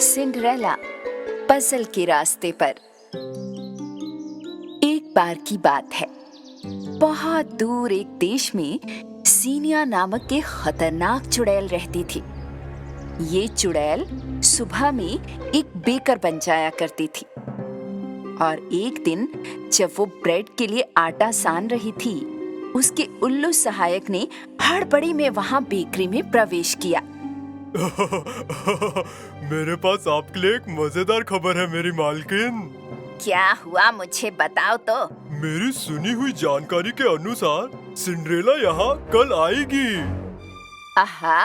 Cinderella puzzle के रास्ते पर। एक बार की बात है, बहुत दूर एक देश में सीनिया नामक एक खतरनाक चुड़ैल रहती थी। ये चुड़ैल सुबह में एक बेकर बन जाया करती थी और एक दिन जब वो ब्रेड के लिए आटा सान रही थी, उसके उल्लू सहायक ने हड़बड़ी में वहां बेकरी में प्रवेश किया। मेरे पास आपके लिए एक मजेदार खबर है मेरी मालकिन। क्या हुआ, मुझे बताओ तो। मेरी सुनी हुई जानकारी के अनुसार सिंड्रेला यहाँ कल आएगी। आहा,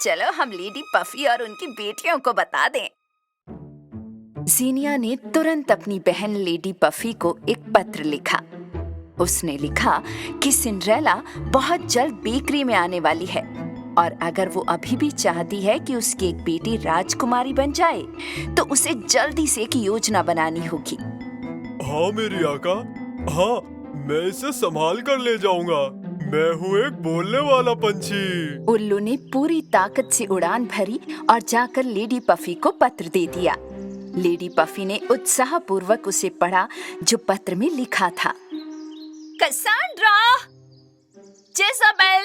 चलो हम लेडी पफी और उनकी बेटियों को बता दें। जीनिया ने तुरंत अपनी बहन लेडी पफी को एक पत्र लिखा। उसने लिखा कि सिंड्रेला बहुत जल्द बेकरी में आने वाली है और अगर वो अभी भी चाहती है कि उसकी एक बेटी राजकुमारी बन जाए तो उसे जल्दी से एक योजना बनानी होगी। हाँ मेरी आका, हाँ मैं इसे संभाल कर ले जाऊंगा। मैं हूँ एक बोलने वाला पंछी। उल्लू ने पूरी ताकत से उड़ान भरी और जाकर लेडी पफी को पत्र दे दिया। लेडी पफी ने उत्साह पूर्वक उसे पढ़ा जो पत्र में लिखा था। कैसेंड्रा, जेज़ाबेल।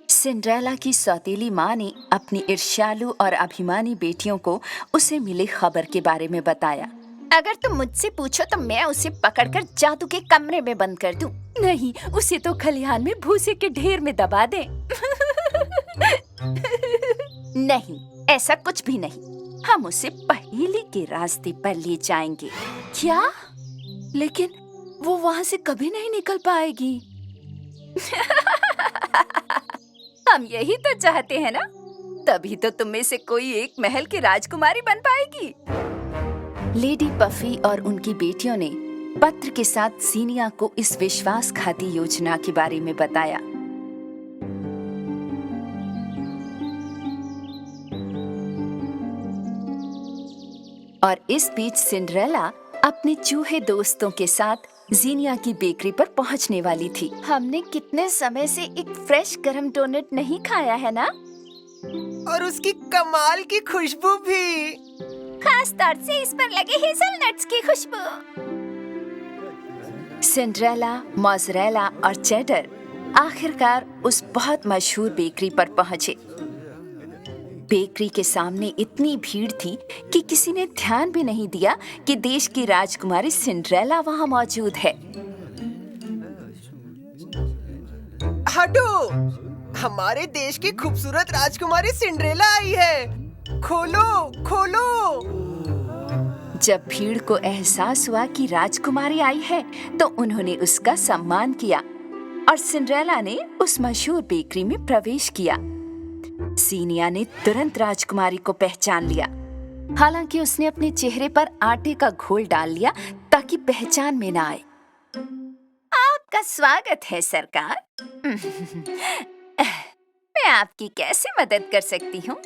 सिंड्रेला की सौतेली माँ ने अपनी ईर्ष्यालु और अभिमानी बेटियों को उसे मिली खबर के बारे में बताया। अगर तुम मुझसे पूछो तो मैं उसे पकड़कर जादू के कमरे में बंद कर दूं। नहीं, उसे तो खलिहान में भूसे के ढेर में दबा दें। नहीं, ऐसा कुछ भी नहीं। हम उसे पहेली के रास्ते पर ले जाएंगे। क्या? लेकिन वो वहाँ से कभी नहीं निकल पाएगी। हम यही तो चाहते हैं ना, तभी तो तुम में से कोई एक महल की राजकुमारी बन पाएगी। लेडी पफी और उनकी बेटियों ने पत्र के साथ सीनिया को इस विश्वासघाती योजना के बारे में बताया। और इस बीच सिंड्रेला अपने चूहे दोस्तों के साथ जीनिया की बेकरी पर पहुंचने वाली थी। हमने कितने समय से एक फ्रेश गरम डोनट नहीं खाया है ना? और उसकी कमाल की खुशबू भी, खास तौर से इस पर लगे हेज़लनट्स की खुशबू। सिंड्रेला, मोज़रेला और चेडर आखिरकार उस बहुत मशहूर बेकरी पर पहुंचे। बेकरी के सामने इतनी भीड़ थी कि किसी ने ध्यान भी नहीं दिया कि देश की राजकुमारी सिंड्रेला वहां मौजूद है। हटो, हमारे देश की खूबसूरत राजकुमारी सिंड्रेला आई है। खोलो, खोलो। जब भीड़ को एहसास हुआ कि राजकुमारी आई है तो उन्होंने उसका सम्मान किया और सिंड्रेला ने उस मशहूर बेकरी में प्रवेश किया। सीनिया ने तुरंत राजकुमारी को पहचान लिया। हालांकि उसने अपने चेहरे पर आटे का घोल डाल लिया ताकि पहचान में ना आए। आपका स्वागत है सरकार। मैं आपकी कैसे मदद कर सकती हूँ?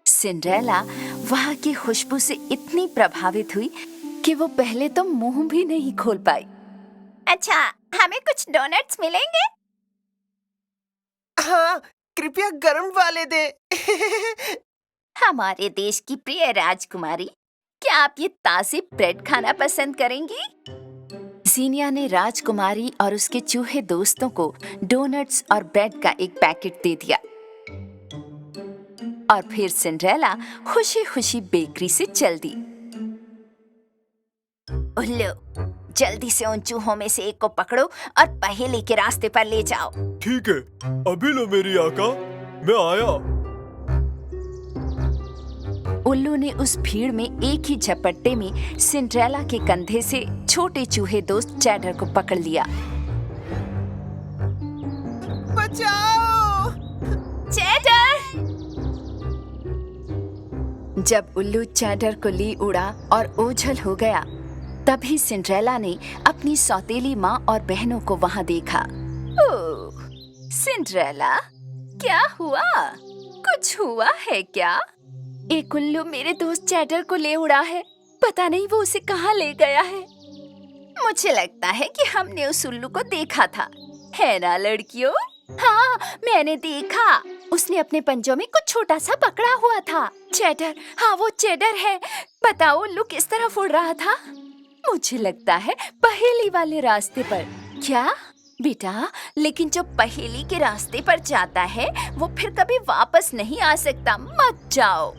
सिंड्रेला वहाँ की खुशबू से इतनी प्रभावित हुई कि वो पहले तो मुंह भी नहीं खोल पाई। अच्छा, हमें कुछ डोनट्स मिलेंगे? हाँ, कृपया गरम वाले दे। हमारे देश की प्रिय राजकुमारी, क्या आप ये ताज़े ब्रेड खाना पसंद करेंगी? जीनिया ने राजकुमारी और उसके चूहे दोस्तों को डोनट्स और ब्रेड का एक पैकेट दे दिया और फिर सिंड्रेला खुशी खुशी बेकरी से चल दी। उल्लू, जल्दी से उन चूहों में से एक को पकड़ो और पहेली के रास्ते पर ले जाओ। ठीक है, अभी लो मेरी आका, मैं आया। उल्लू ने उस भीड़ में एक ही झपट्टे में सिंड्रेला के कंधे से छोटे चूहे दोस्त चैडर को पकड़ लिया। बचाओ! चैडर! जब उल्लू चैडर को ले उड़ा और ओझल हो गया, तभी सिंड्रेला ने अपनी सौतेली माँ और बहनों को वहाँ देखा। ओह, सिंड्रेला, क्या हुआ? कुछ हुआ है क्या? एक उल्लू मेरे दोस्त चैडर को ले उड़ा है। पता नहीं वो उसे कहाँ ले गया है। मुझे लगता है कि हमने उस उल्लू को देखा था, है ना लड़कियों? हाँ, मैंने देखा। उसने अपने पंजों में कुछ छोटा सा पकड़ा हुआ था। चेडर, हाँ वो चेडर है। बताओ उल्लू किस तरफ उड़ रहा था? मुझे लगता है पहेली वाले रास्ते पर। क्या बेटा? लेकिन जो पहेली के रास्ते पर जाता है वो फिर कभी वापस नहीं आ सकता। मत जाओ,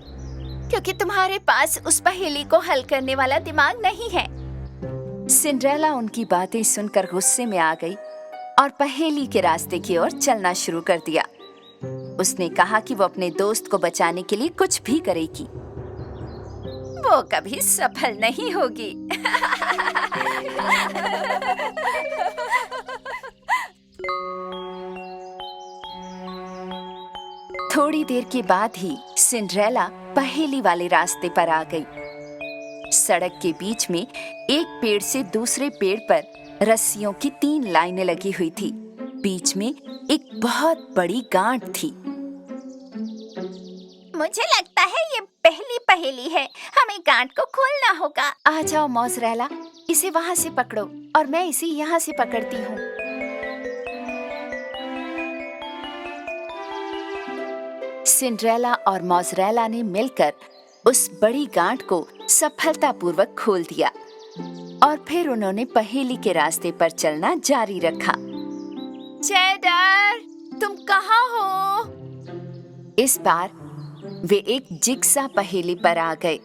क्योंकि तुम्हारे पास उस पहेली को हल करने वाला दिमाग नहीं है। सिंड्रेला उनकी बातें सुनकर गुस्से में आ गई और पहेली के रास्ते की ओर चलना शुरू कर दिया। उसने कहा कि वो अपने दोस्त को बचाने के लिए कुछ भी करेगी। वो कभी सफल नहीं होगी। थोड़ी देर के बाद ही सिंड्रेला पहेली वाले रास्ते पर आ गई। सड़क के बीच में एक पेड़ से दूसरे पेड़ पर रस्सियों की 3 लाइनें लगी हुई थी। बीच में एक बहुत बड़ी गांठ थी। मुझे लगता है ये पहली पहेली है। हमें गांठ को खोलना होगा। आ जाओ मोज़रेला, इसे वहां से पकड़ो और मैं इसे यहाँ से पकड़ती हूँ। सिंड्रेला और मोज़रेला ने मिलकर उस बड़ी गांठ को सफलतापूर्वक खोल दिया और फिर उन्होंने पहेली के रास्ते पर चलना जारी रखा। चेडर, तुम कहाँ हो? इस बार वे एक जिग्सा पहेली पर आ गए।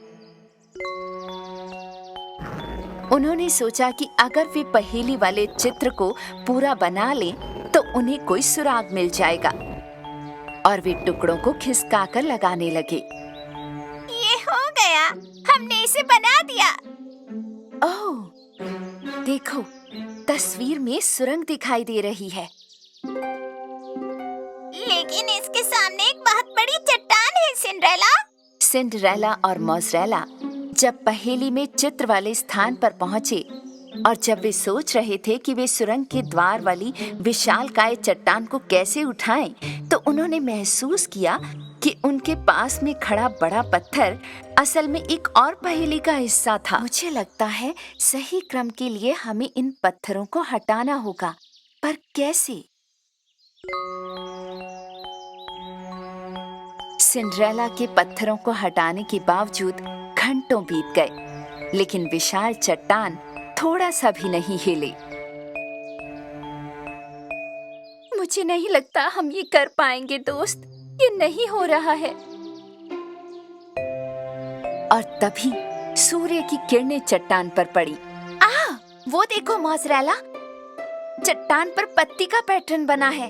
उन्होंने सोचा कि अगर वे पहेली वाले चित्र को पूरा बना लें तो उन्हें कोई सुराग मिल जाएगा, और वे टुकड़ों को खिसकाकर लगाने लगे। ये हो गया, हमने इसे बना दिया। ओह, देखो, तस्वीर में सुरंग दिखाई दे रही है। लेकिन इसके सामने एक बहुत बड़ी चट्टान है सिंड्रेला। सिंड्रेला और मोज़रेला जब पहेली में चित्र वाले स्थान पर पहुंचे और जब वे सोच रहे थे कि वे सुरंग के द्वार वाली विशालकाय चट्टान को कैसे उठाएं, तो उन्होंने महसूस किया कि उनके पास में खड़ा बड़ा पत्थर असल में एक और पहेली का हिस्सा था। मुझे लगता है सही क्रम के लिए हमें इन पत्थरों को हटाना होगा, पर कैसे? सिंड्रेला के पत्थरों को हटाने के बावजूद घंटों बीत गए, लेकिन विशाल चट्टान थोड़ा सा भी नहीं हिले। मुझे नहीं लगता हम ये कर पाएंगे दोस्त, ये नहीं हो रहा है। और तभी सूर्य की किरणें चट्टान पर पड़ी। वो देखो मोज़रेला, चट्टान पर पत्ती का पैटर्न बना है।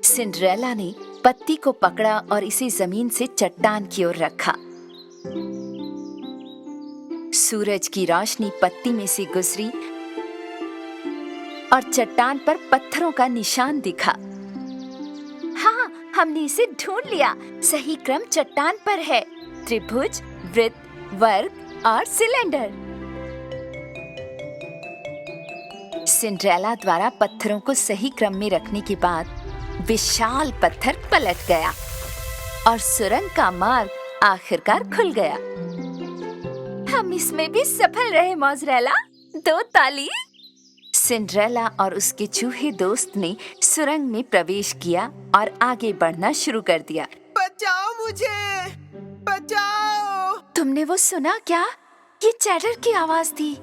सिंड्रेला ने पत्ती को पकड़ा और इसे जमीन से चट्टान की ओर रखा। सूरज की रोशनी पत्ती में से गुजरी और चट्टान पर पत्थरों का निशान दिखा। हाँ, हमने इसे ढूंढ लिया। सही क्रम चट्टान पर है: त्रिभुज, वृत्त, वर्ग और सिलेंडर। सिंड्रेला द्वारा पत्थरों को सही क्रम में रखने के बाद विशाल पत्थर पलट गया और सुरंग का मार्ग आखिरकार खुल गया। हम इसमें भी सफल रहे मोज़रेला। 2 ताली। सिंड्रेला और उसके चूहे दोस्त ने सुरंग में प्रवेश किया और आगे बढ़ना शुरू कर दिया। बचाओ मुझे, बचाओ! तुमने वो सुना क्या? ये चेडर की आवाज थी।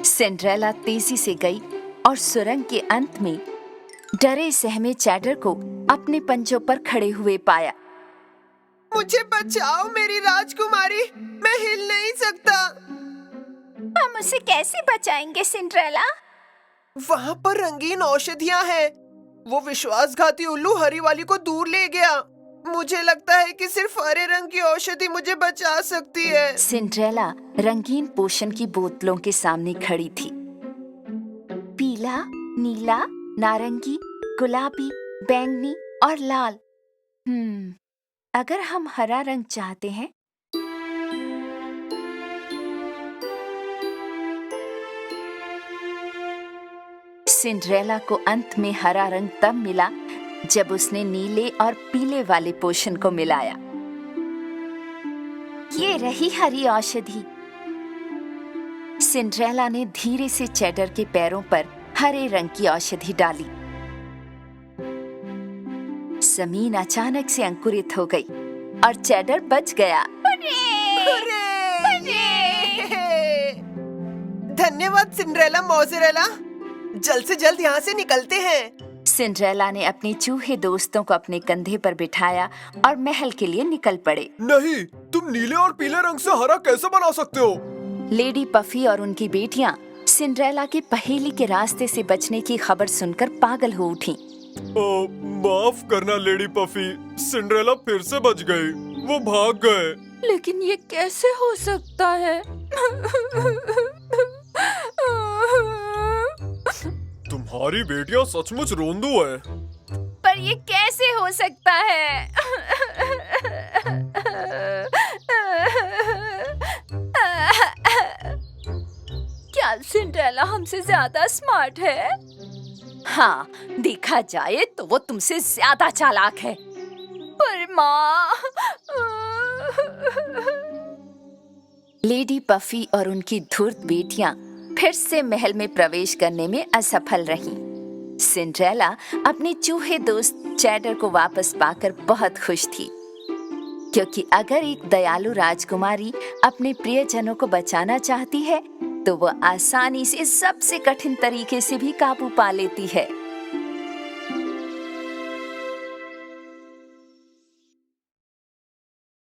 सिंड्रेला तेजी से गई और सुरंग के अंत में डरे सहमे चेडर को अपने पंजों पर खड़े हुए पाया। मुझे बचाओ मेरी राजकुमारी, मैं हिल नहीं सकता। हम उसे कैसे बचाएंगे सिंड्रेला? वहाँ पर रंगीन औषधियाँ हैं। वो विश्वासघाती उल्लू हरी वाली को दूर ले गया। मुझे लगता है कि सिर्फ हरे रंग की औषधि मुझे बचा सकती है। सिंड्रेला रंगीन पोषण की बोतलों के सामने खड़ी थी। पीला, नीला, नारंगी, गुलाबी, बैंगनी और लाल। अगर हम हरा रंग चाहते हैं, सिंड्रेला को अंत में हरा रंग तब मिला जब उसने नीले और पीले वाले पोषण को मिलाया। ये रही हरी औषधि। सिंड्रेला ने धीरे से चेडर के पैरों पर हरे रंग की औषधि डाली। जमीन अचानक से अंकुरित हो गई और चैडर बच गया। हुर्रे! धन्यवाद सिंड्रेला मोज़रेला। जल्द से जल्द यहाँ से निकलते हैं। सिंड्रेला ने अपने चूहे दोस्तों को अपने कंधे पर बिठाया और महल के लिए निकल पड़े। नहीं, तुम नीले और पीले रंग से हरा कैसे बना सकते हो? लेडी पफी और उनकी बेटियां सिंड्रेला के पहेली के रास्ते से बचने की खबर सुनकर पागल हो उठीं। माफ करना लेडी पफी, सिंड्रेला फिर से बच गई। वो भाग गए। लेकिन ये कैसे हो सकता है? तुम्हारी बेटियां सचमुच रोंदू है। पर ये कैसे हो सकता है? क्या सिंड्रेला हमसे ज्यादा स्मार्ट है? हाँ, देखा जाए तो वो तुमसे ज्यादा चालाक है। पर माँ। लेडी पफी और उनकी धूर्त बेटियां फिर से महल में प्रवेश करने में असफल रहीं। सिंड्रेला अपने चूहे दोस्त चैडर को वापस पाकर बहुत खुश थी, क्योंकि अगर एक दयालु राजकुमारी अपने प्रियजनों को बचाना चाहती है तो वो आसानी से सबसे कठिन तरीके से भी काबू पा लेती है।